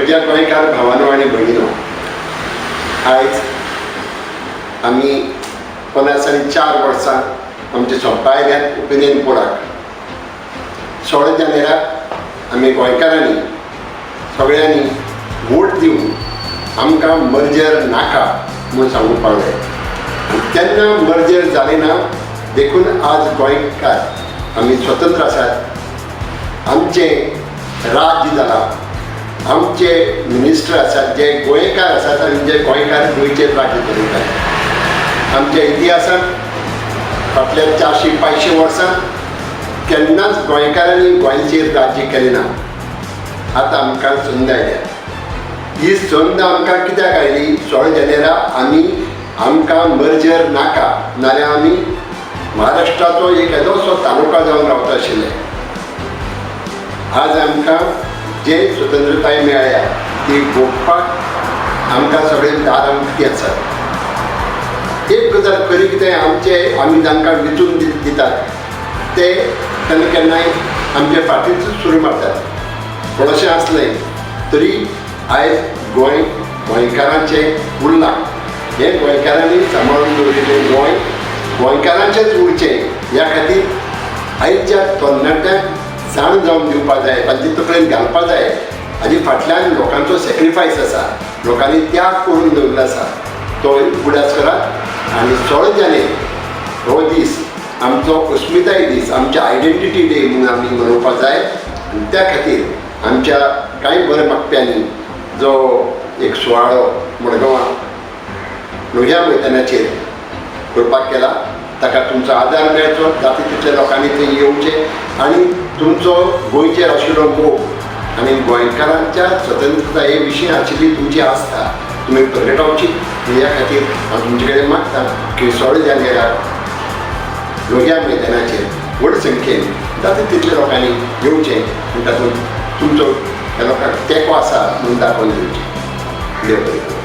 म्हज्या गोंयकार भावानो आनी भयणीनो, आयज आमी 50 वर्सां आमचे सोंपा आयल्यात ओपिनियन पोलाक. 16 जानेराक आमी गोंयकारांनी सगळ्यांनी वोट दिवन आमकां मर्जर नाका म्हूण सांगून पावले. तेन्ना मर्जर जालें ना देखून आज गोंयकार आमी स्वतंत्र आसात. आमचें राज्य जालां, आमचे मिनिस्टर आसात जे गोंयकार आसात आनी जे गोंयकार गोंयचेर राज्य चलयतात. आमच्या इतिहासांत फाटल्या 400-500 वर्सां केन्नाच गोंयकारांनी गोंयचेर राज्य केलें ना. आतां आमकां संद आयल्या. ही संद आमकां कित्याक आयली? 16 जानेराक आमकां मर्जर नाका, नाल्यार आमी महाराष्ट्राचो एक येदोसो तालुका जावन रावता आशिल्ले. आज आमकां जे स्वतंत्रताय मेळ्ळ्या ती भोगपाक आमकां सगळे दार उक्ती आसात. एक गजाल खरी कितें आमी तांकां विचून दितात ते केन्ना केन्नाय आमचे फाटीच सुरू मारतात. थोडेशें आसलें तरी आयज गोंयकारांचें उरलां. हें गोंयकारांनी सांबाळून दवरिल्लें गोंय गोंयकारांचेंच उरचें ह्या खातीर आयच्या तरणाट्यांक जाण जावन दिवपाक जाय, तांचे तकलेन घालपाक जाय. हाजे फाटल्यान लोकांचो सॅक्रिफायस आसा, लोकांनी त्याग करून दवरिल्लो आसा. तो उगडास करात आनी 16 जानेर हो दीस आमचो अस्मिताय दीस, आमच्या आयडेंटिटी डे म्हणून आमी मनोवपाक जाय. आनी त्या खातीर आमच्या कांय बरे मागप्यांनी जो एक सुवाळो मडगांवां लोहिया मैदानाचेर करपाक केला, ताका तुमचो आदार मेळचो. जाता तितल्या लोकांनी थंय येवचें आनी तुमचो गोंयचेर आशिल्लो मोग आनी गोंयकारांच्या स्वतंत्रताये विशीं आशिल्ली तुमची आस्था तुमी प्रगटावची. ह्या खातीर हांव तुमचे कडेन मागतां की 16 जानेराक लोहिया मैदानाचेर व्हड संख्येन जाता तितल्या लोकांनी येवचें आनी तातूंत तुमचो ह्या लोकांक तेंको आसा म्हणून दाखोवन दिवचें. देव बरें करूं.